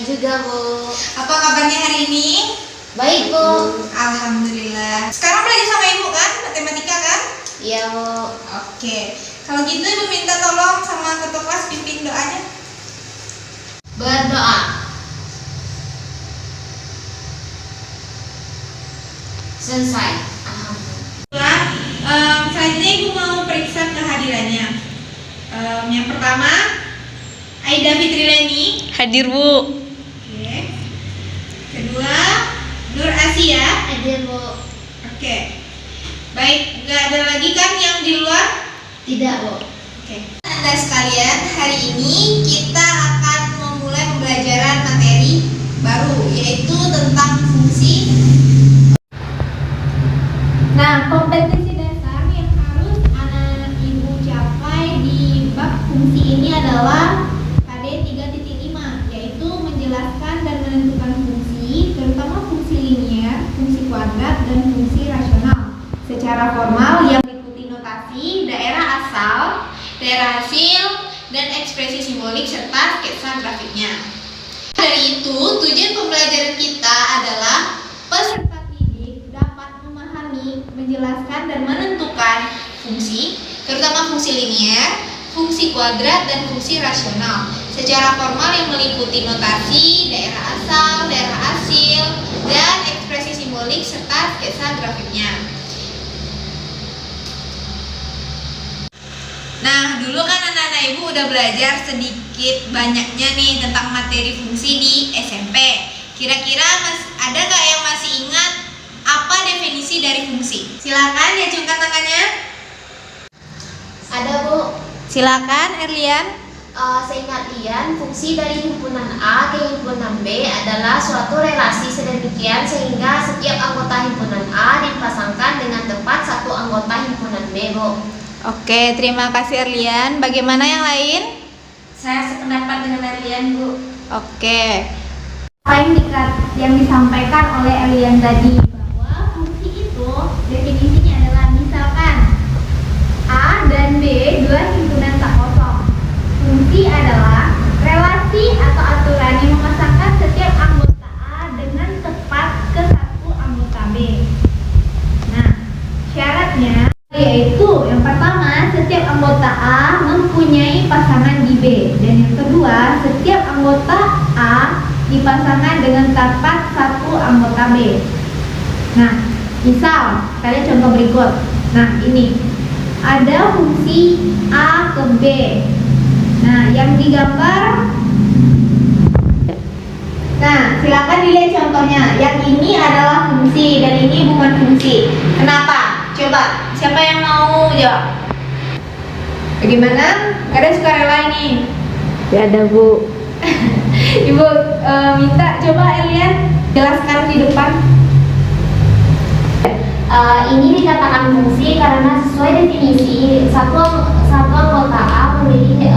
Baik juga, Bu. Apa kabarnya hari ini? Baik, Bu. Alhamdulillah. Sekarang belajar sama Ibu kan? Matematika kan? Iya, Bu. Oke. Kalau gitu Ibu minta tolong sama ketua kelas pimpin doanya. Berdoa. Selesai. Alhamdulillah. Selanjutnya Ibu mau periksa kehadirannya. Yang pertama, Aida Fitrileni. Hadir, Bu. Oke. Kedua, Nur Asia. Hadir, Bu. Oke. Baik, nggak ada lagi kan yang di luar? Tidak, Bu. Oke. Anda sekalian, hari ini kita akan memulai pembelajaran materi baru, yaitu tentang fungsi. Nah, kompetensi dasar yang harus anak ibu capai di bab fungsi ini adalah KD 3.5, yaitu menjelaskan dan menentukan fungsi, terutama fungsi linier, fungsi kuadrat, dan fungsi rasional secara formal yang meliputi notasi, daerah asal, daerah hasil, dan ekspresi simbolik serta sketsa grafiknya. Dari itu, tujuan pembelajaran kita adalah peserta didik dapat memahami, menjelaskan, dan menentukan fungsi, terutama fungsi linier, fungsi kuadrat, dan fungsi rasional secara formal yang meliputi notasi, daerah asal, daerah hasil, dan ekspresi simbolik serta sketsa grafiknya. Nah, dulu kan anak-anak ibu udah belajar sedikit banyaknya nih tentang materi fungsi di SMP. Kira-kira ada nggak yang masih ingat apa definisi dari fungsi? Silakan diacungkan tangannya. Ada, Bu. Silakan, Erlian. Seingat Ian, fungsi dari himpunan A ke himpunan B adalah suatu relasi sedemikian sehingga setiap anggota himpunan A dipasangkan dengan tepat satu anggota himpunan B, Bu. Oke, terima kasih Erlian. Bagaimana yang lain? Saya sependapat dengan Erlian, Bu. Oke. Apa yang disampaikan oleh Erlian tadi, bahwa fungsi itu definisinya adalah misalkan A dan B dua himpunan tak kosong. Fungsi adalah relasi atau aturan yang memasangkan setiap anggota A dengan tepat ke satu anggota B. Nah, syaratnya yaitu yang pertama, setiap anggota A mempunyai pasangan di B, dan yang kedua, setiap anggota A dipasangkan dengan tepat satu anggota B. Nah, misal kalian contoh berikut. Nah, ini ada fungsi A ke B. Nah, yang digambar. Nah, silakan dilihat contohnya. Yang ini adalah fungsi dan ini bukan fungsi. Kenapa? Coba, siapa yang mau jawab? Bagaimana? Kalian suka rela ini? Ya ada, Bu. Ibu minta coba Erlian jelaskan di depan. Ini dikatakan fungsi karena sesuai definisi satu anggota A memiliki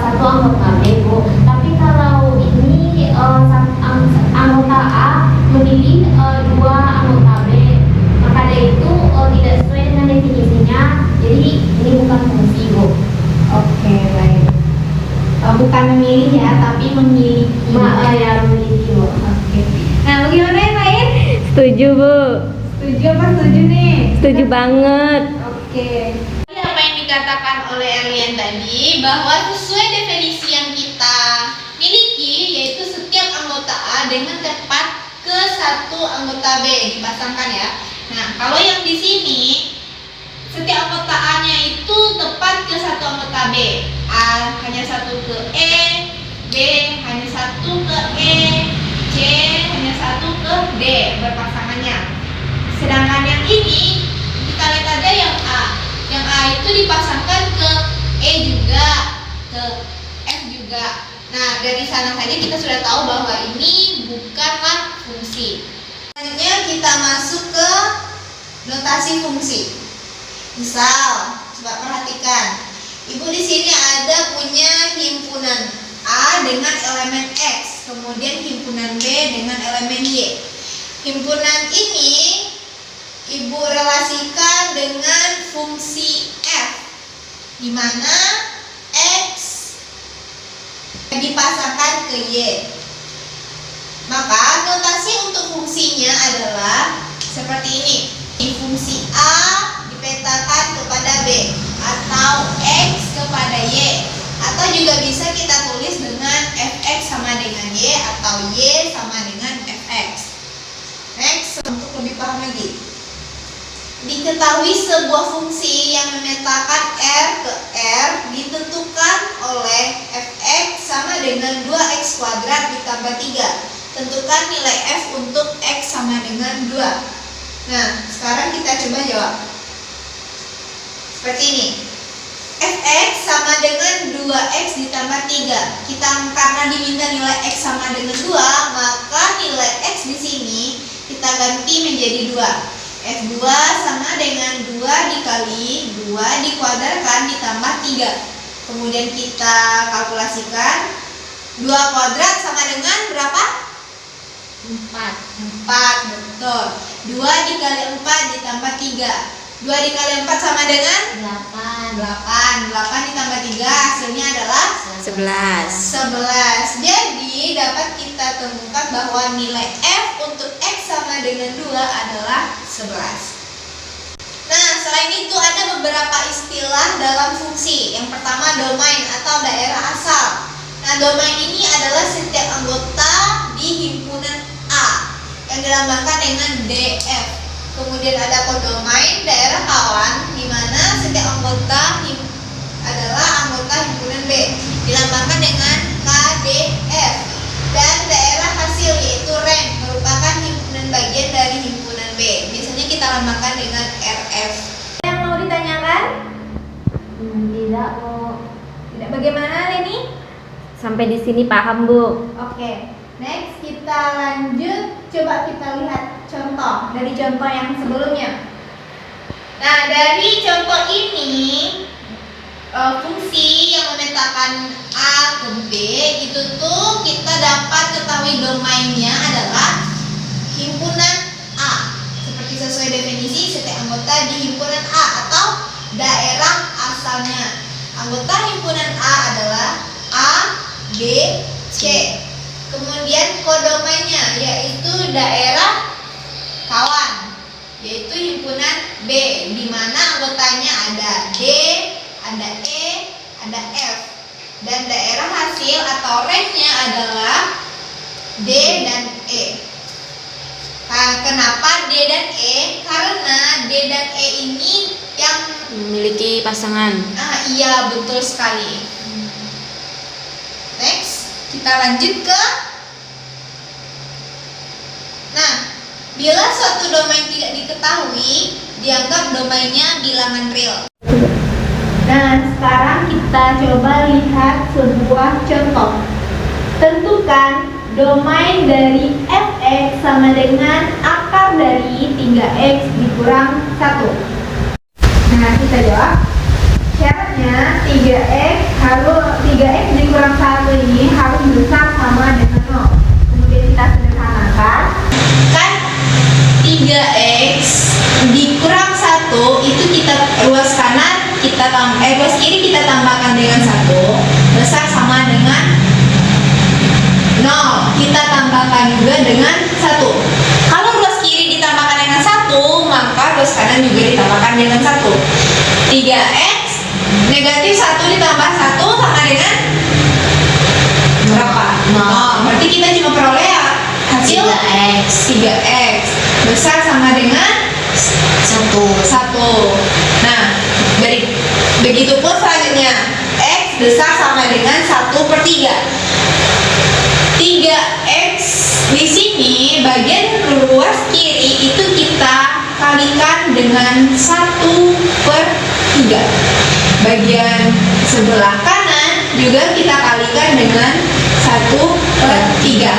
satu anggota B, Bu. Tapi kalau ini anggota A memilih dua anggota B, maka dari itu tidak sesuai dengan definisinya. Jadi ini bukan fungsi, Bu. Oke, baik. Bukan memilih ya, tapi memiliki. Ya memiliki, Bu. Oke. Nah, bagaimana yang lain? Setuju, Bu. Setuju apa setuju nih? Setuju banget. Oke. Apa yang dikatakan oleh Erlian tadi, bahwa sesuai definisi yang kita miliki, yaitu setiap anggota A dengan tepat ke satu anggota B dipasangkan ya. Nah, kalau yang di sini setiap anggota A-nya itu tepat ke satu anggota B. A hanya satu ke E, B hanya satu ke E, C hanya satu ke D berpasangannya. Sedangkan yang ini kita lihat aja yang A. Yang A itu dipasangkan ke E juga, ke F juga. Nah, dari sana saja kita sudah tahu bahwa ini bukanlah fungsi. Selanjutnya kita masuk ke notasi fungsi. Misal, coba perhatikan. Ibu di sini ada punya himpunan A dengan elemen X, kemudian himpunan B dengan elemen Y. Himpunan ini Ibu relasikan dengan fungsi F, di mana X dipasangkan ke Y. Maka notasi untuk fungsinya adalah seperti ini. Fungsi A dipetakan kepada B atau X kepada Y, atau juga bisa kita tulis dengan fx sama dengan y atau y sama dengan fx. Next, untuk lebih paham lagi, diketahui sebuah fungsi yang memetakan R ke R ditentukan oleh fx sama dengan 2x kuadrat ditambah 3. Tentukan nilai f untuk x sama dengan 2. Nah, sekarang kita coba jawab. Seperti ini. Fx sama dengan 2x ditambah 3. Karena diminta nilai x sama dengan 2, maka nilai x di sini kita ganti menjadi 2. F2 sama dengan 2 dikali 2 dikuadratkan ditambah 3. Kemudian kita kalkulasikan. 2 kuadrat sama dengan berapa? 4, betul. 2 dikali 4 ditambah 3. 2 dikali 4 sama dengan 8 ditambah 3 hasilnya adalah 11. Jadi dapat kita temukan bahwa nilai f untuk x sama dengan 2 adalah 11. Nah, selain itu ada beberapa istilah dalam fungsi. Yang pertama domain atau daerah asal. Nah, domain ini adalah setiap anggota di himpunan A yang dilambangkan dengan DF. Kemudian ada kodomain daerah kawan, di mana setiap anggota adalah anggota himpunan B, dilambangkan dengan KDF. Dan daerah hasil yaitu rank, merupakan himpunan bagian dari himpunan B. Biasanya kita lambangkan dengan RF. Yang mau ditanyakan? Tidak, Bu. Tidak. Bagaimana, Leni? Sampai di sini paham, Bu. Oke. Next kita lanjut. Coba kita lihat contoh dari contoh yang sebelumnya. Nah, dari contoh ini fungsi yang memetakan A ke B itu tuh kita dapat ketahui domainnya adalah himpunan A. Seperti sesuai definisi, setiap anggota di himpunan A atau daerah asalnya. Anggota himpunan A adalah A, B, C. Kemudian kodomainnya yaitu daerah kawan, yaitu himpunan B, di mana anggotanya ada D, ada E, ada F. Dan daerah hasil atau ranknya adalah D dan E. Nah, kenapa D dan E? Karena D dan E ini yang Memiliki pasangan. iya, betul sekali. Next, kita lanjut ke. Nah, bila suatu domain tidak diketahui, dianggap domainnya bilangan real. Nah, sekarang kita coba lihat sebuah contoh. Tentukan domain dari fx sama dengan akar dari 3x dikurang 1. Nah, kita jawab. Syaratnya 3x dikurang 1 ini harus besar sama dengan 0. Kemudian kita sederhanakan. Kan 3x dikurang 1 itu kita ruas kanan ruas kiri kita tambahkan dengan 1, besar sama dengan 0. Kita tambahkan juga dengan 1. Kalau ruas kiri ditambahkan dengan 1, maka ruas kanan juga ditambahkan dengan 1. 3x negatif 1 ditambah 1 sama dengan berapa? 0. Berarti kita cuma peroleh hasil 3x besar sama dengan 1. Nah, begitu pun selanjutnya x besar sama dengan 1/3. 3x di sini bagian ruas kiri itu kita kalikan dengan 1/3. Bagian sebelah kanan juga kita kalikan dengan 1/3,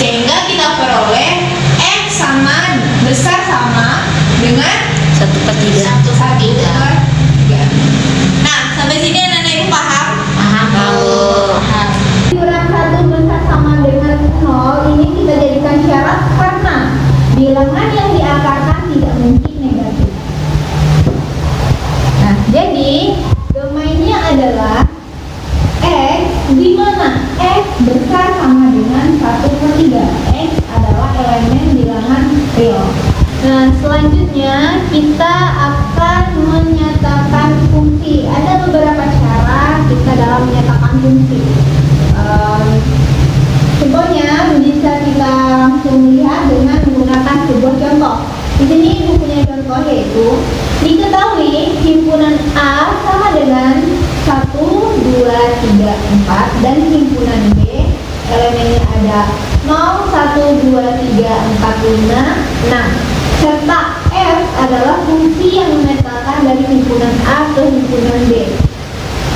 sehingga kita peroleh x sama besar sama dengan 1/3. 1/3. Nah, sampai sini anak-anak ibu paham? Paham. Kurang 1 besar sama dengan 0 ini kita jadikan syarat karena bilangan yang diakarkan tidak mungkin negatif. Nah, jadi domainnya adalah x, di mana x besar sama dengan 1/3. X kita akan menyatakan fungsi. Ada beberapa cara kita dalam menyatakan fungsi. Contohnya bisa kita langsung lihat dengan menggunakan sebuah contoh. Di sini bukunya contoh yaitu diketahui himpunan A sama dengan 1, 2, 3, 4 dan himpunan B elemennya ada 0, 1, 2, 3, 4, 5, 6 serta F adalah fungsi yang memetakan dari himpunan A ke himpunan B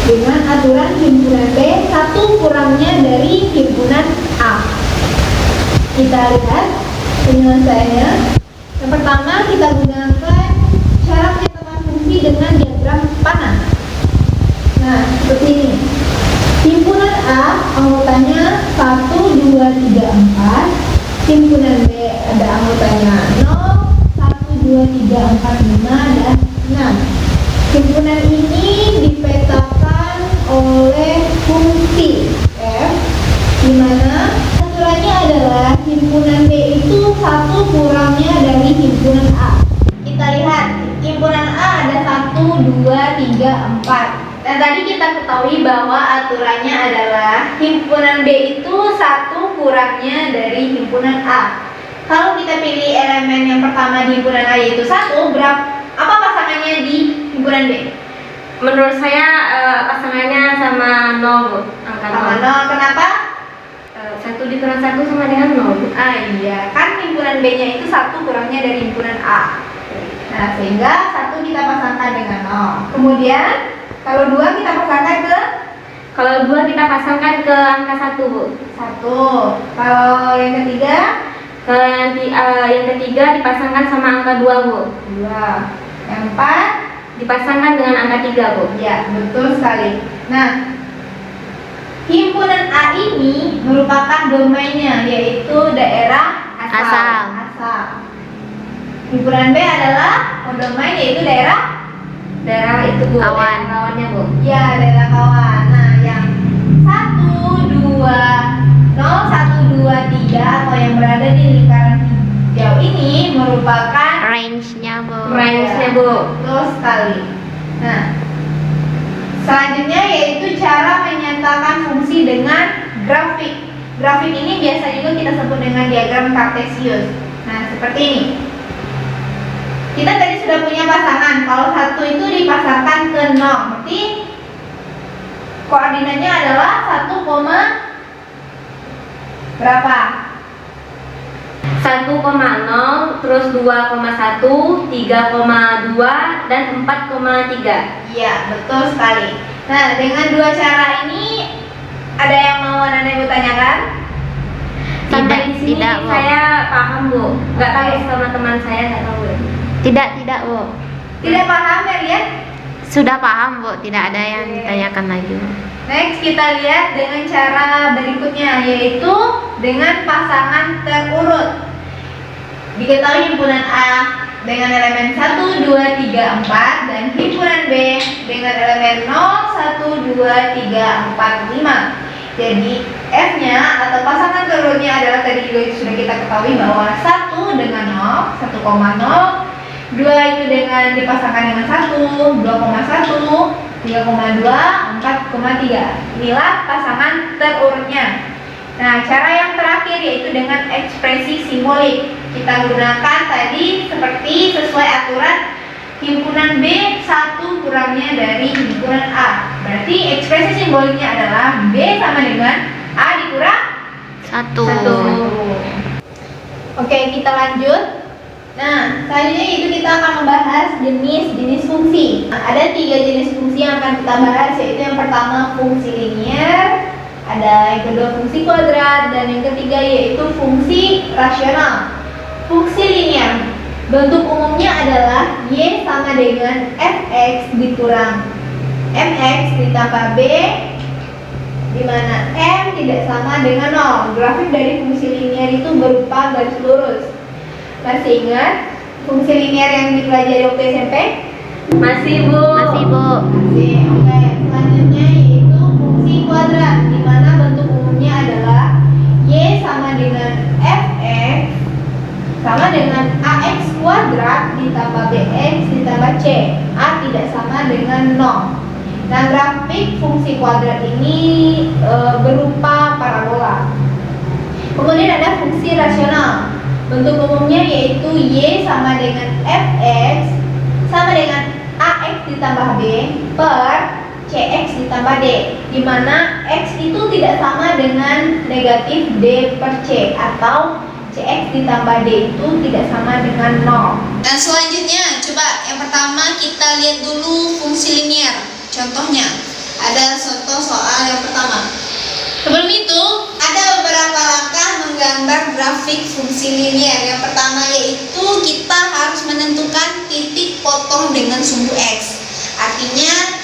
dengan aturan himpunan B 1 kurangnya dari himpunan A. Kita lihat penyelesaiannya. Yang pertama kita gunakan cara menyatakan fungsi dengan diagram panah. Nah, seperti ini. Himpunan A anggotanya 1, 2, 3, 4. Himpunan B ada anggotanya 0, 1, 2, 3, 4, 5 dan 6. Himpunan ini dipetakan oleh fungsi F, di mana aturannya adalah himpunan B itu 1 kurangnya dari himpunan A. Kita lihat, himpunan A ada 1, 2, 3, 4. Dan tadi kita ketahui bahwa aturannya adalah himpunan B itu 1 kurangnya dari himpunan A. Kalau kita pilih elemen yang pertama di himpunan A yaitu 1, apa pasangannya di himpunan B? Menurut saya pasangannya sama 0, Bu. Angka Sama 0. 0, kenapa? 1 dikurang 1 sama dengan 0, Bu. Iya, kan himpunan B-nya itu 1 kurangnya dari himpunan A. Nah, sehingga 1 kita pasangkan dengan 0. Kemudian, kalau 2 kita pasangkan ke Kalau 2 kita pasangkan ke angka 1, Bu. 1. Kalau yang ketiga, Yang ketiga dipasangkan sama angka 2, Bu. 2. Yang 4, Dipasangkan dengan angka 3, Bu. ya, betul sekali. Nah, himpunan A ini merupakan domainnya yaitu daerah Asal. Himpunan B adalah domain yaitu daerah itu, Bu. Kawan. Kawannya, Bu. ya daerah kawan. Nah, yang 1, 2, 0, 1, 2, 3 atau yang berada di lingkaran hijau ini merupakan Range-nya, Bu. Range-nya, Bu. betul sekali. Nah, selanjutnya yaitu cara menyatakan fungsi dengan grafik. Grafik ini biasa juga kita sebut dengan diagram kartesius. Nah, seperti ini. Kita tadi sudah punya pasangan. Kalau 1 itu dipasangkan ke 0, berarti koordinatnya adalah 1, berapa? 1,0, terus 2,1, 3,2 dan 4,3. Iya, betul sekali. Nah, dengan dua cara ini ada yang mau Nana Ibu tanyakan? Sampai di sini tidak, Bu. saya paham, Bu. Nggak tahu Oke. sama teman saya nggak tahu, Bu. Tidak, Bu. Tidak paham ya, lihat? Sudah paham, Bu. Tidak ada yang Oke. ditanyakan lagi. Next kita lihat dengan cara berikutnya yaitu dengan pasangan terurut. Diketahui himpunan A dengan elemen 1, 2, 3, 4 dan himpunan B dengan elemen 0, 1, 2, 3, 4, 5. Jadi F-nya atau pasangan terurutnya adalah tadi juga sudah kita ketahui bahwa 1 dengan 0, 1,0, 2 itu dengan dipasangkan dengan 1, 2,1, 3,2, 4,3. Inilah pasangan terurutnya. Nah, cara yang terakhir yaitu dengan ekspresi simbolik. Kita gunakan tadi seperti sesuai aturan himpunan B 1 kurangnya dari himpunan A. Berarti ekspresi simboliknya adalah B sama dengan A dikurang 1. 1. Oke, kita lanjut. Nah, selanjutnya itu kita akan membahas jenis-jenis fungsi. Nah, ada 3 jenis fungsi yang akan kita bahas, yaitu yang pertama fungsi linier, ada yang kedua fungsi kuadrat, dan yang ketiga yaitu fungsi rasional. Fungsi linier, bentuk umumnya adalah Y sama dengan Fx dikurang Mx ditambah B, di mana M tidak sama dengan 0. Grafik dari fungsi linier itu berupa garis lurus. Masih ingat fungsi linier yang dipelajari waktu SMP? Masih, Bu. Masih, Bu. Masih. Oke, selanjutnya yaitu fungsi kuadrat, di mana bentuk umumnya adalah Y sama dengan Fx sama dengan AX kuadrat ditambah BX dengan 0. Nah, grafik fungsi kuadrat ini berupa parabola. Kemudian ada fungsi rasional. Bentuk umumnya yaitu Y sama dengan Fx sama dengan Ax ditambah B per Cx ditambah D, di mana X itu tidak sama dengan negatif D per C, atau Cx ditambah D itu tidak sama dengan 0. Dan selanjutnya, coba yang pertama kita lihat dulu fungsi linier. Contohnya, ada contoh soal yang pertama. Sebelum itu, ada beberapa langkah menggambar grafik fungsi linier. Yang pertama yaitu kita harus menentukan titik potong dengan sumbu X. Artinya,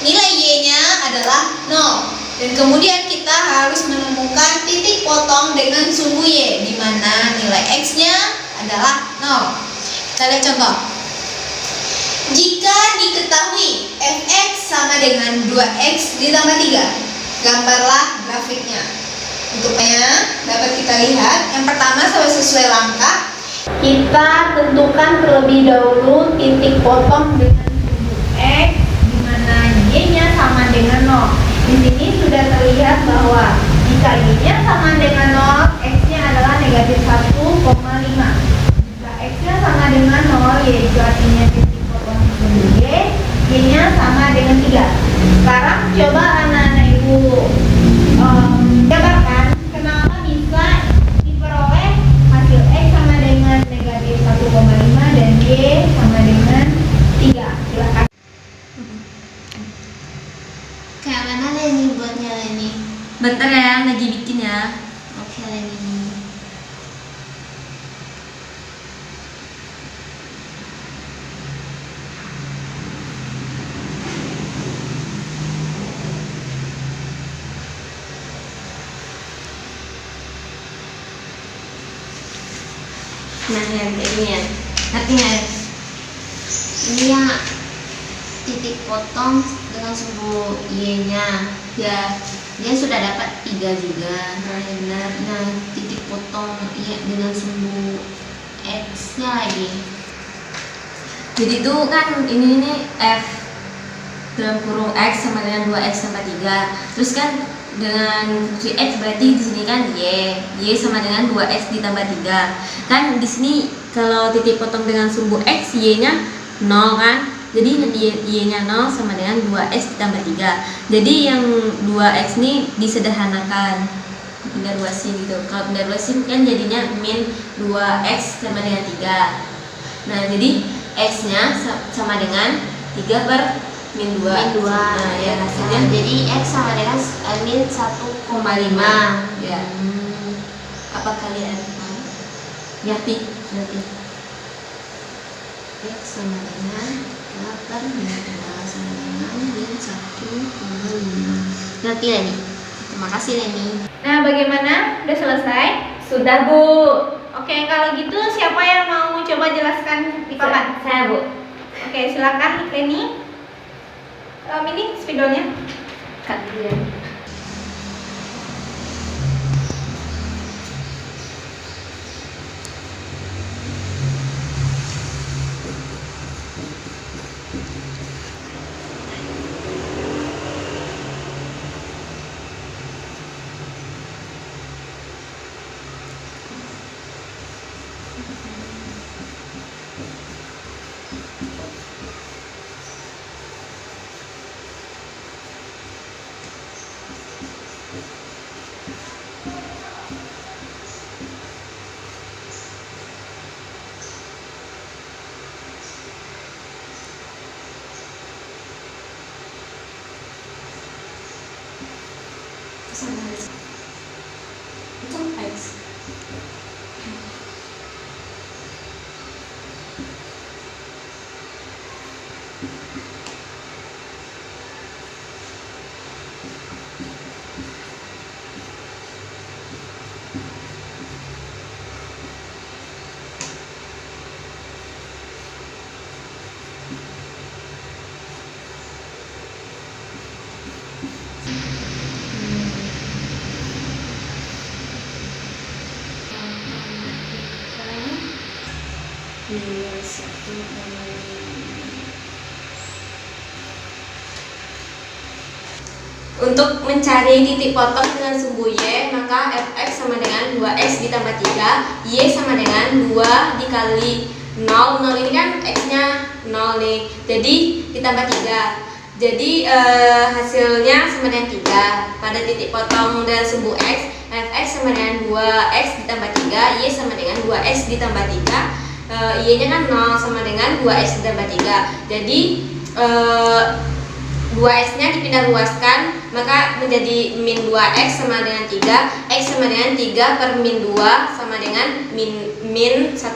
nilai Y-nya adalah 0. Dan kemudian kita harus menemukan titik potong dengan sumbu Y, di mana nilai X-nya adalah 0. Kita lihat contoh. Jika diketahui Fx sama dengan 2x ditambah 3, gambarlah grafiknya. Untuknya dapat kita lihat, yang pertama sesuai langkah, Kita tentukan terlebih dahulu titik potong dengan sumbu X, di mana Y-nya sama dengan 0. Di sini sudah terlihat bahwa jika Y-nya sama dengan 0, X-nya adalah negatif 1,5. Jika X-nya sama dengan 0, yaitu artinya titik potong sumbu Y, Y-nya sama dengan 3. Sekarang coba anak-anak ibu gambarkan kenapa bisa diperoleh hasil X sama dengan negatif 1,5 dan Y sama dengan 3. Silahkan. Kayak mana Leni buatnya Leni? Bentar ya, lagi bikin ya. Oke Leni. Nah, yang kayak gini ya. Ngerti nggak ya? Ini ya titik potong dengan sumbu Y-nya. Ya, Dia sudah dapat 3 juga. nah yang benar. Nah, titik potong Y dengan sumbu X-nya lagi. Jadi itu kan ini F dalam kurung X sama dengan 2X tambah 3. Terus kan dengan fungsi X berarti di sini kan Y sama dengan 2X ditambah 3. Kan di sini kalau titik potong dengan sumbu X, Y-nya 0 kan? Jadi Y-nya 0 sama dengan 2X ditambah 3. Jadi yang 2X ini disederhanakan, pindah luasin gitu. Kalau pindah luasin kan jadinya min 2X sama dengan 3. Nah jadi X-nya sama dengan 3 per min 2. Min 2. Nah ya hasilnya Jadi X sama dengan min 1,5. ya. Apa kalian tahu? Ngerti? Berarti X sama dengan 8 min 2 sama dengan min 1,5. Ngerti Leni? Terima kasih Leni. Nah, bagaimana? Udah selesai? Sudah Bu. Oke, kalau gitu siapa yang mau coba jelaskan di papan? Saya Bu. Oke, silakan Leni. Ini spidolnya. Cut dulu ya. Itu X. Minus 1,5. Untuk mencari titik potong dengan sumbu Y, maka fx sama dengan 2x ditambah 3, y sama dengan 2 dikali 0. 0 ini kan x-nya 0 nih, jadi ditambah 3. Jadi hasilnya sama dengan 3. Pada titik potong dengan sumbu x, fx sama dengan 2x ditambah 3, y sama dengan 2x ditambah 3, y-nya kan 0 sama dengan 2x ditambah 3. Jadi 2x-nya dipindah luaskan, maka menjadi min 2x sama dengan 3. X sama dengan 3 per min 2 sama dengan min 1,5.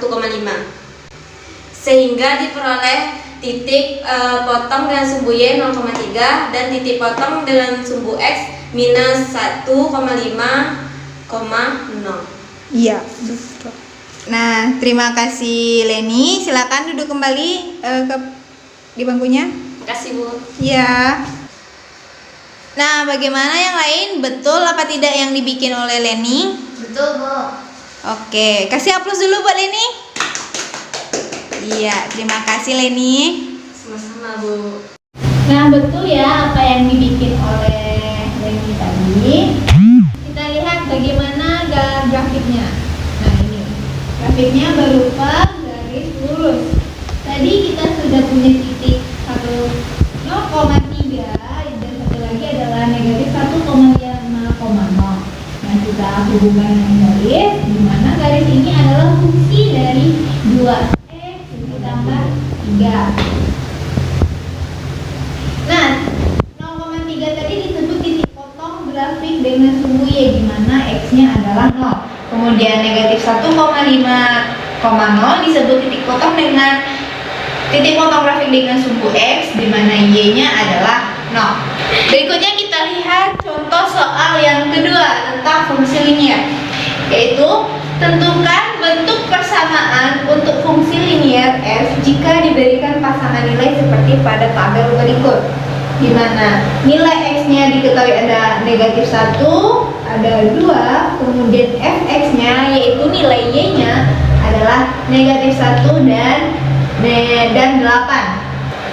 Sehingga diperoleh titik potong dengan sumbu Y 0,3 dan titik potong dengan sumbu X minus 1,5,0. Iya, betul. Nah, terima kasih Leni. Silakan duduk kembali di bangkunya. Makasih Bu. Ya. Nah, bagaimana yang lain? Betul apa tidak yang dibikin oleh Leni? Betul, Bu. Oke, kasih aplaus dulu buat Leni. Iya, terima kasih Leni. Sama-sama Bu. Nah, betul ya apa yang dibikin oleh Leni tadi. Kita lihat bagaimana grafiknya. Nah, ini. Grafiknya berupa garis lurus. Tadi kita sudah punya titik 0,3 dan satu lagi adalah negatif 1,5,0. Nah, kita hubungkan dengan garis, di mana garis ini adalah fungsi dari 2x ditambah 3. Nah, 0,3 tadi disebut titik potong grafik dengan sumbu Y, di mana x-nya adalah 0. Kemudian negatif 1,5,0 disebut titik potong dengan titik potong grafik dengan sumbu X, di mana Y-nya adalah 0. Berikutnya kita lihat contoh soal yang kedua tentang fungsi linier, yaitu tentukan bentuk persamaan untuk fungsi linier f jika diberikan pasangan nilai seperti pada tabel berikut, di mana nilai x-nya diketahui ada negatif 1, ada 2, kemudian fx-nya yaitu nilai y-nya adalah negatif 1 dan 8.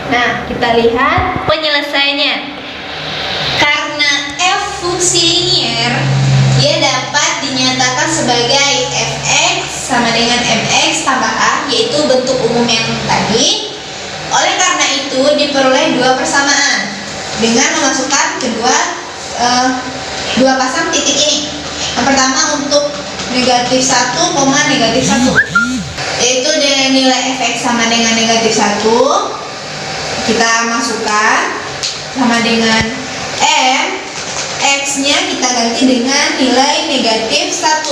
Nah, kita lihat penyelesaiannya. Karena f fungsi linier, dia dapat dinyatakan sebagai fx sama dengan mx tambah a, yaitu bentuk umum yang tadi. Oleh karena itu diperoleh dua persamaan dengan memasukkan dua pasang titik ini. Yang pertama untuk negatif 1, negatif 1, yaitu dengan nilai fx sama dengan negatif 1, kita masukkan sama dengan m, x-nya kita ganti dengan nilai negatif 1,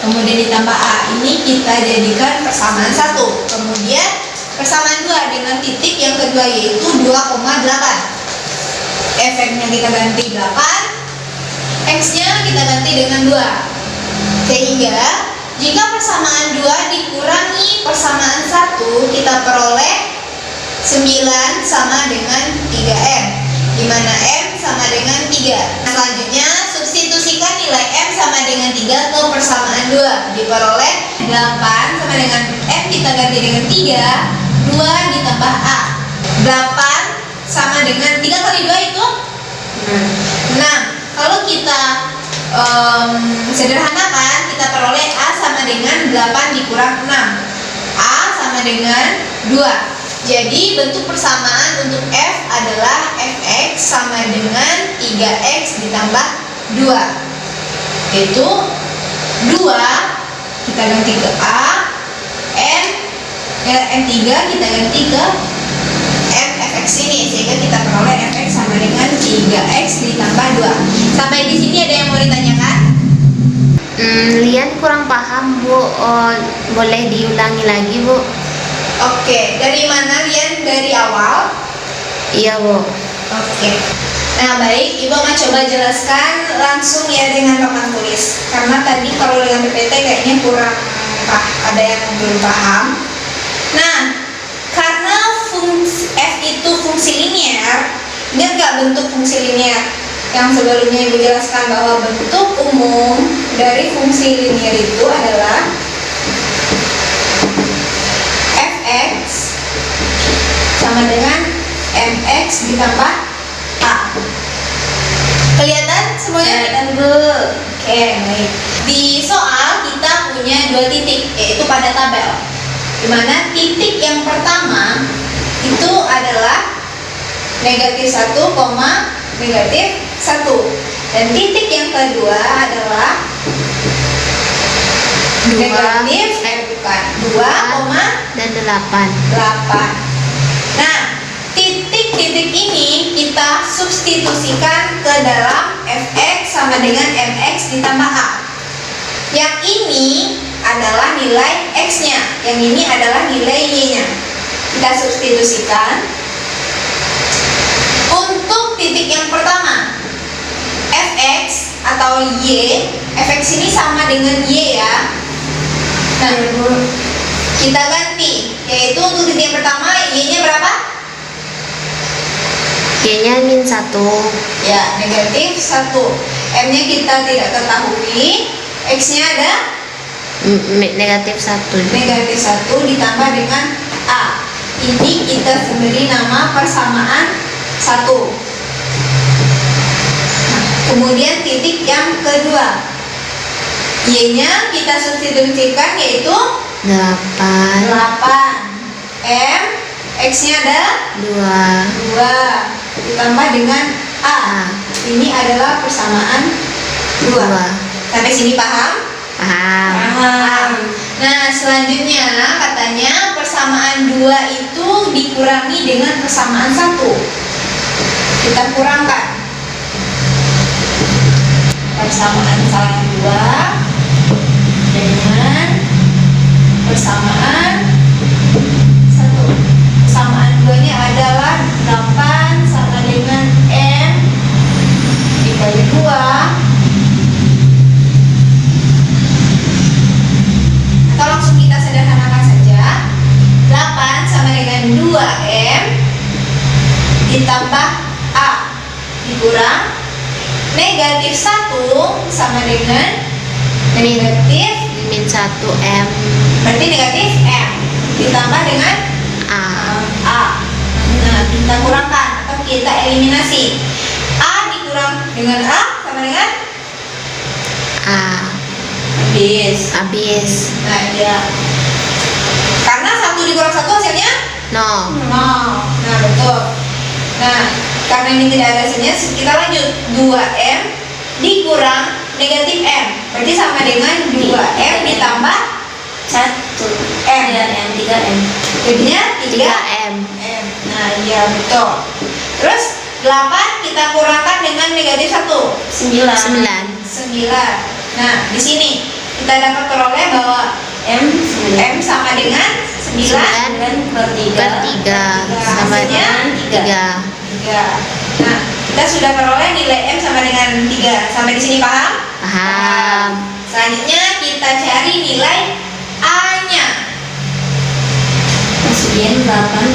kemudian ditambah a, ini kita jadikan persamaan 1, kemudian persamaan 2 dengan titik yang kedua yaitu 2,8. Fx-nya kita ganti 8, x-nya kita ganti dengan 2, sehingga jika persamaan 2 dikurangi persamaan 1, kita peroleh 9 sama dengan 3M, di mana M sama dengan 3. Selanjutnya, substitusikan nilai M sama dengan 3 ke persamaan 2, diperoleh 8 sama dengan M kita ganti dengan 3, 2 ditambah A. 8 sama dengan 3 kali 2 itu 6. Kalau kita sederhanakan, kita peroleh A sama dengan 8 dikurang 6, A sama dengan 2. Jadi bentuk persamaan untuk F adalah Fx sama dengan 3x ditambah 2, yaitu 2 kita ganti ke A, M3 kita ganti ke M Fx ini, sehingga kita peroleh Fx sama dengan 3x ditambah 2. Sampai di sini ada yang mau ditanyakan? Lian kurang paham Bu, boleh diulangi lagi Bu? Oke, dari mana Lian? Dari awal? Iya Bu. Oke. Nah baik, Ibu akan coba jelaskan langsung ya dengan papan tulis, karena tadi kalau dengan PPT kayaknya kurang ada yang belum paham. Nah, karena fungsi F itu fungsi linier, ingat nggak bentuk fungsi linier yang sebelumnya Ibu jelaskan bahwa bentuk umum dari fungsi linier itu adalah Fx sama dengan mx ditambah a. Kelihatan semuanya? Kelihatan, Bu. Oke, baik. Di soal kita punya dua titik, yaitu pada tabel. Dimana titik yang pertama itu adalah negatif 1, negatif 1. Dan titik yang kedua adalah negatif 2, dan 8. 8. Nah, titik-titik ini kita substitusikan ke dalam fx sama dengan mx ditambah a. Yang ini adalah nilai x-nya, yang ini adalah nilai y-nya. Kita substitusikan. Untuk titik yang pertama, fx atau y, fx ini sama dengan y ya. Nah, kita ganti, yaitu untuk titik yang pertama y-nya berapa? Y-nya -1. Ya, negatif 1. M-nya kita tidak ketahui. X-nya ada Negatif 1. negatif 1 ditambah dengan A. Ini kita beri nama persamaan 1. Nah, kemudian titik yang kedua, Y-nya kita substitusikan yaitu 8. 8. M, X-nya ada 2 ditambah dengan A. Ini adalah persamaan 2. Sampai sini paham? Paham. Nah, selanjutnya katanya persamaan 2 itu dikurangi dengan persamaan 1. Kita kurangkan. Persamaan 2 dengan persamaan 1. Persamaan 2-nya adalah 8 sama dengan M dikali 2. Atau langsung kita sederhanakan saja. 8 sama dengan 2M ditambah A dikurang negatif 1 sama dengan negatif -1M berarti negatif M ditambah dengan A. A. Nah, kita kurangkan atau kita eliminasi. A dikurang dengan A sama dengan A. Habis. Nah, ya. Karena 1 dikurang 1 hasilnya 0. 0. Nah, betul. Nah, karena ini tidak ada hasilnya, kita lanjut. 2M dikurang negatif M. Berarti sama dengan 2M ditambah 1M. M 3M. Jadinya 3M. M. Nah, iya betul. Terus 8 kita kurangkan dengan negatif 1. 9. 9. Nah, di sini kita dapat peroleh bahwa M 9. M sama dengan 9 per 3. Sama dengan 3. 3. Nah, kita sudah peroleh nilai M sama dengan 3. Sampai di sini paham? Paham. Selanjutnya kita cari nilai A-nya. Masukin 8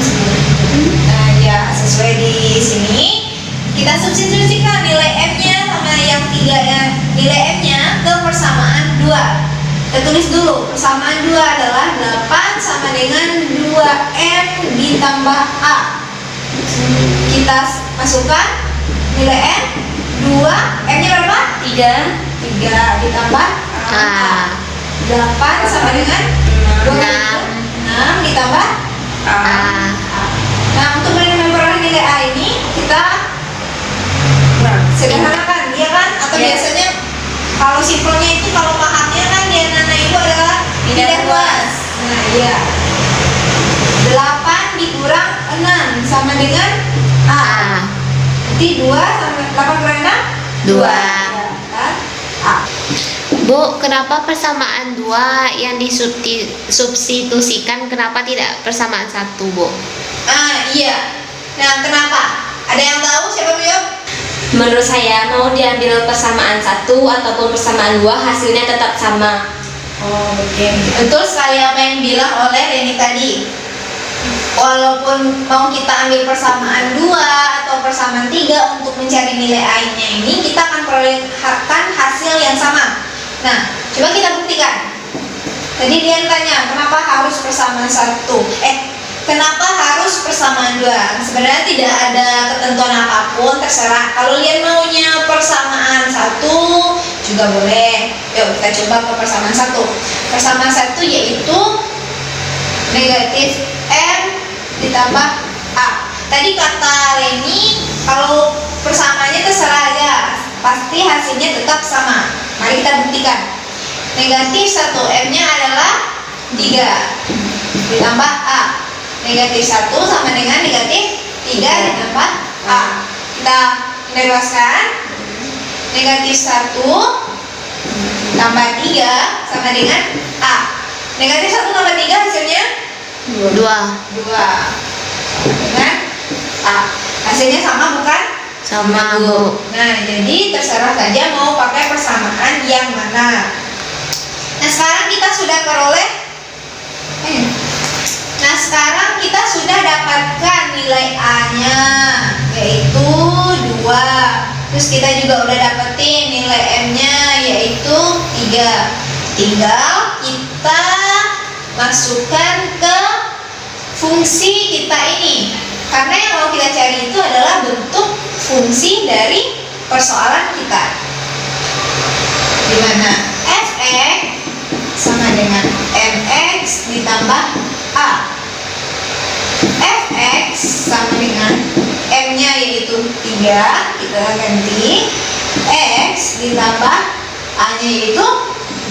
Nah, ya sesuai di sini kita substitusikan nilai M-nya sama yang 3 ya, nilai M-nya ke persamaan 2. Kita tulis dulu, persamaan 2 adalah 8 sama dengan 2M ditambah A. Kita masukkan nilai M 2, M-nya berapa? 3 ditambah A. 8 sama dengan 6 ditambah A. Nah, untuk memperoleh nilai A ini kita sederhanakan, ya kan? Atau biasanya kalau simpelnya itu kalau pahamnya kan di anak ibu adalah tidak luas. Nah, iya. 8 dikurang 6 sama dengan A. Jadi 2 sama 8 kurang 6? 2. Kan? A. Bu, kenapa persamaan 2 yang disubstitusikan, kenapa tidak persamaan 1, Bu? Iya. Nah, kenapa? Ada yang tahu? Siapa jawab? Menurut saya mau diambil persamaan 1 ataupun persamaan 2 hasilnya tetap sama. Oh, oke. Betul sekali apa yang bilang oleh Reni tadi. Walaupun mau kita ambil persamaan 2 atau persamaan 3 untuk mencari nilai A-nya ini, kita akan perolehkan hasil yang sama. Nah, coba kita buktikan. Tadi dia tanya, kenapa harus persamaan 1? kenapa harus persamaan 2? Sebenarnya tidak ada ketentuan apapun, terserah. Kalau kalian maunya persamaan 1 juga boleh. Yuk kita coba ke persamaan 1. Persamaan 1 yaitu negatif M ditambah A. Tadi kata Reni, kalau persamaannya terserah aja, pasti hasilnya tetap sama. Mari kita buktikan. Negatif 1M nya adalah 3 ditambah A. Negatif 1 sama dengan negatif 3 ditambah A. Kita luaskan. Negatif 1 tambah 3 sama dengan A. Negatif 1 tambah 3 hasilnya 2. 2 dengan A. Hasilnya sama bukan? Sama, Bu. Nah, jadi terserah saja mau pakai persamaan yang mana. Nah, sekarang kita sudah peroleh Nah, sekarang kita sudah dapatkan nilai A-nya, yaitu 2. Terus kita juga udah dapetin nilai M-nya, yaitu 3. Tinggal kita masukkan ke fungsi kita ini. Karena yang mau kita cari itu adalah bentuk fungsi dari persoalan kita. Dimana fx sama dengan mx ditambah a. Fx sama dengan m-nya yaitu 3, kita ganti x ditambah a-nya yaitu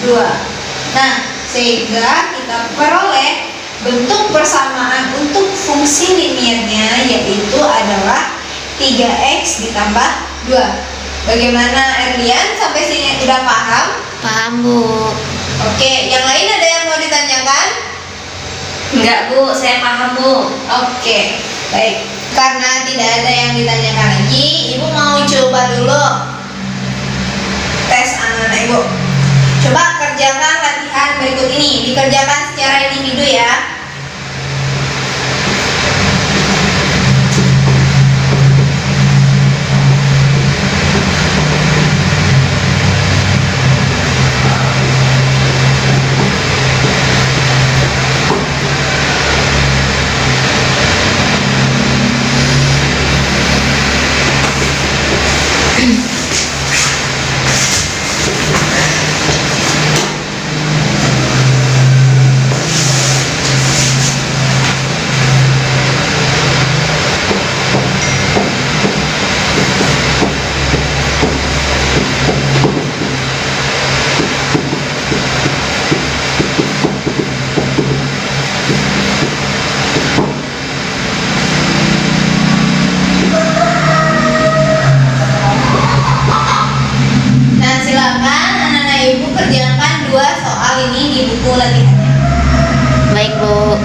2. Nah, sehingga kita peroleh bentuk persamaan untuk fungsi linearnya yaitu adalah 3x ditambah 2. Bagaimana Erlian? Sampai sini udah paham? Paham, Bu. Oke, yang lain ada yang mau ditanyakan? Enggak, Bu. Saya paham, Bu. Oke, baik. Karena tidak ada yang ditanyakan lagi, Ibu mau coba dulu tes anak-anak Ibu. Coba kerjakan latihan berikut ini. Dikerjakan secara individu ya. Nah, silakan anak-anak Ibu kerjakan 2 soal ini di buku latihannya. Baik, Bu.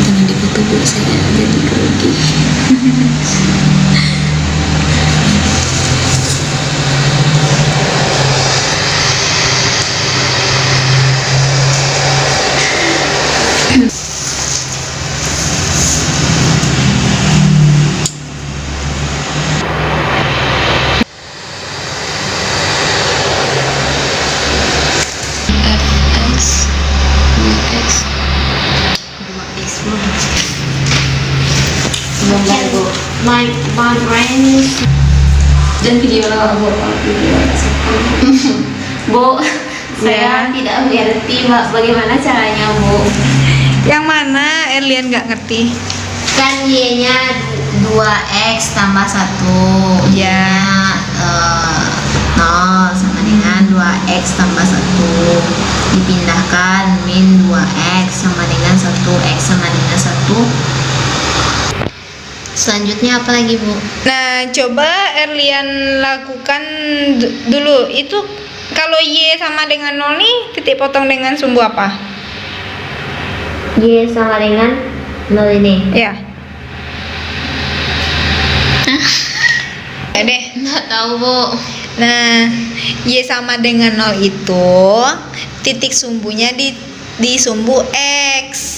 Jangan difoto, Bu. Saya jadi grogi. Fx 2x 2x Bentar, Bu. My friends. Dan video lah, Bu. Video Bu, saya tidak mengerti bagaimana caranya, Bu. Yang mana Erlian nggak ngerti? Kan y-nya 2x tambah 1. Ya. 0 sama dengan 2x tambah 1. Dipindahkan min 2x sama dengan 1x sama dengan 1. Selanjutnya apa lagi, Bu? Nah, coba Erlian lakukan dulu. Itu kalau y sama dengan 0 nih, titik potong dengan sumbu apa? Y sama dengan 0 ini. Ya. Ya deh. Nggak tahu, Bu. Nah, y sama dengan 0 itu titik sumbunya di sumbu x.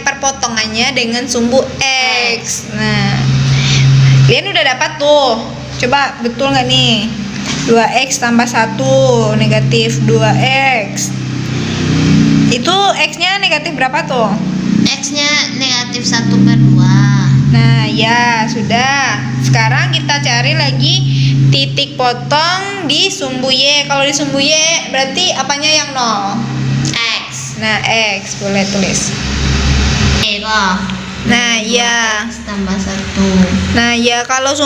Perpotongannya dengan sumbu x. Nah, kalian udah dapat tuh. Coba betul nggak nih? 2x tambah 1 negatif 2x. Itu x-nya negatif berapa tuh? X-nya negatif 1/2. Nah, ya sudah. Sekarang kita cari lagi titik potong di sumbu Y. Kalau di sumbu Y berarti apanya yang 0? X. Nah, x boleh tulis. Kok. Nah, ya. X tambah 1. Nah, ya kalau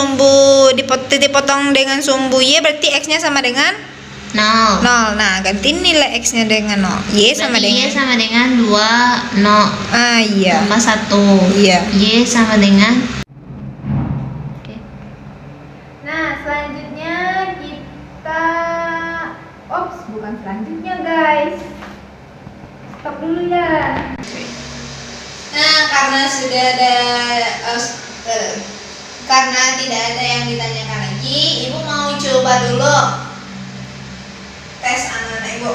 titik potong dengan sumbu Y berarti x-nya sama dengan 0. 0. Nah, ganti nilai x-nya dengan 0. Y sama Berarti dengan Y sama dengan 2 0 iya. tambah 1. Iya. Y sama dengan Nah, selanjutnya kita bukan selanjutnya, guys. Stop dulu ya. Nah, karena sudah ada karena tidak ada yang ditanyakan lagi, Ibu mau coba dulu tes anak-anak Ibu.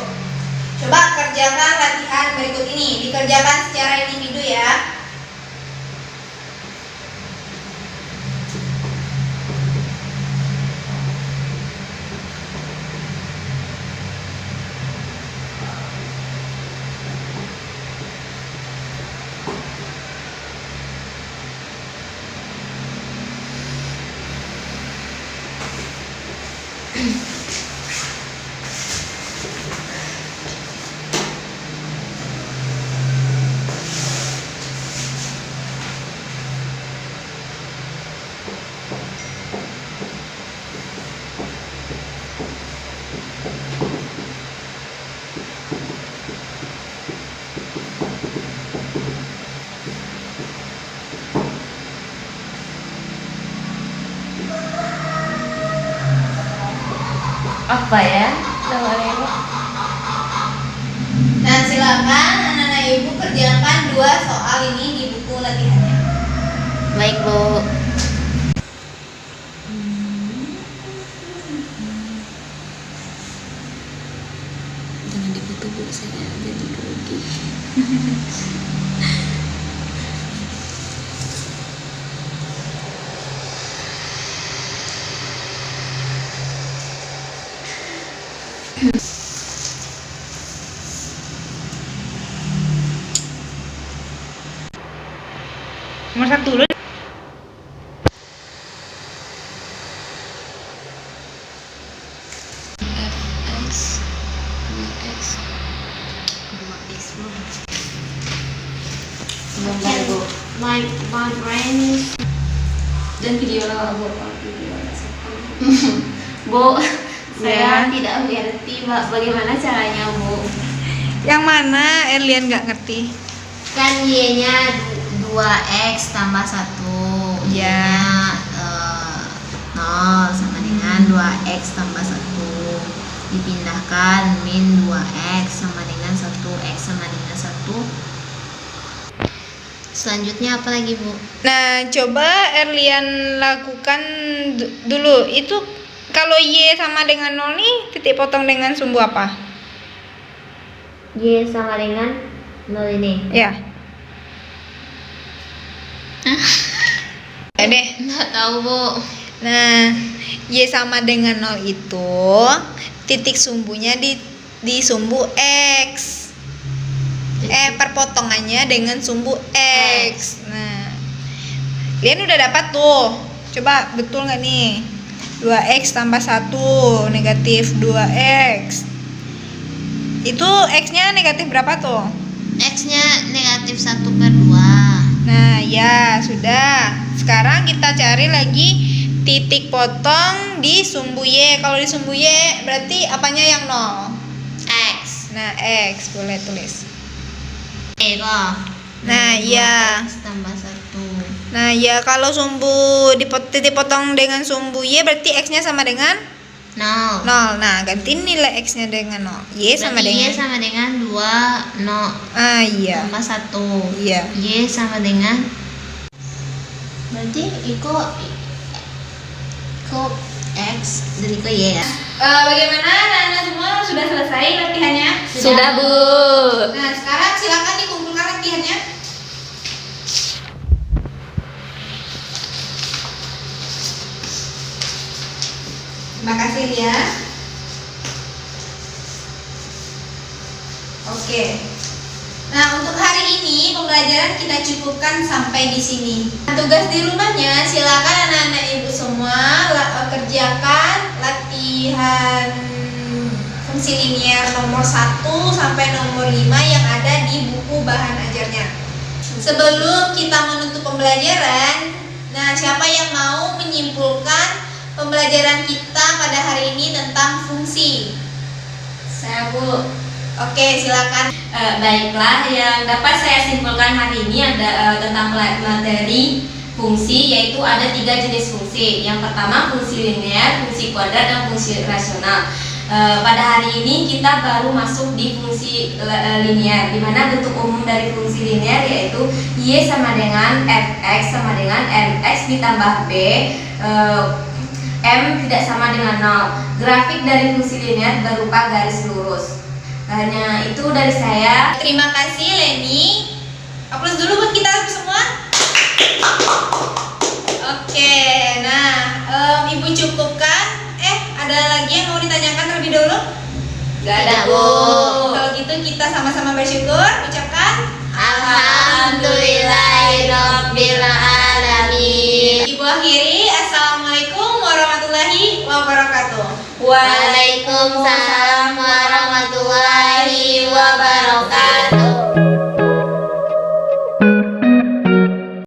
Coba kerjakan latihan berikut ini, dikerjakan secara individu ya. apa ya? Namanya Nah, silakan anak-anak Ibu kerjakan 2 soal ini di buku latihannya. baik, Bu. Jangan difoto, Bu, saya jadi grogi. Nomor 1 dulu. Fx 2x 2x gambar, Bu. My brain is Dan video lah, Bu. Video Bu, saya Ya. tidak mengerti bagaimana caranya, Bu. Yang mana Erlian nggak ngerti? Kan Y-nya 2x tambah 1. Ya. Y-nya 0 sama dengan 2x tambah 1. Dipindahkan min 2x sama dengan 1x sama dengan 1. Selanjutnya apa lagi, Bu? Nah, coba Erlian lakukan dulu. Itu kalau Y sama dengan 0 nih, titik potong dengan sumbu apa? Y sama dengan 0 ini. Ya. Ya deh. Nggak tahu, Bu. Nah, Y sama dengan 0 itu titik sumbunya di sumbu X. Perpotongannya dengan sumbu X. Nah, kalian udah dapat tuh. Coba betul nggak nih? 2x tambah 1 negatif 2x. Itu x-nya negatif berapa tuh? X-nya negatif 1/2. Nah, ya sudah. Sekarang kita cari lagi titik potong di sumbu Y. Kalau di sumbu Y berarti apanya yang 0? X. Nah, x boleh tulis. Kok. Nah, iya. X tambah 1. Nah, ya kalau titik potong dengan sumbu Y berarti x-nya sama dengan 0. 0. Nah, ganti nilai x-nya dengan 0. Y sama Berarti dengan Y sama dengan 2 0 iya. tambah 1. Iya. Y sama dengan berarti kok X dan Iko Y ya. Bagaimana anak-anak semua sudah selesai latihannya? Sudah, Bu. Nah, sekarang silakan dikumpulkan latihannya. Terima kasih Lia. Oke. Nah, untuk hari ini pembelajaran kita cukupkan sampai di sini. Tugas di rumahnya silakan anak-anak ibu semua kerjakan latihan fungsi linier nomor 1 sampai nomor 5 yang ada di buku bahan ajarnya. Sebelum kita menutup pembelajaran, nah siapa yang mau menyimpulkan pembelajaran kita pada hari ini tentang fungsi? Saya Bu. Oke, silakan. Baiklah, yang dapat saya simpulkan hari ini ada tentang materi fungsi, yaitu ada 3 jenis fungsi. Yang pertama fungsi linear, fungsi kuadrat, dan fungsi rasional. Pada hari ini kita baru masuk di fungsi linear, di mana bentuk umum dari fungsi linear yaitu y sama dengan fx sama dengan mx ditambah b, m tidak sama dengan 0. Grafik dari fungsi linear berupa garis lurus. Hanya itu dari saya. Terima kasih Leni. Aplaus dulu buat kita semua. Oke, nah Ibu cukupkan. Ada lagi yang mau ditanyakan terlebih dahulu? Gak ada Bu. Kalau gitu kita sama-sama bersyukur. Ucapkan Alhamdulillahirabbil alamin. Ibu akhiri. Assalamualaikum warahmatullahi wabarakatuh. Waalaikumsalam warahmatullahi wabarakatuh.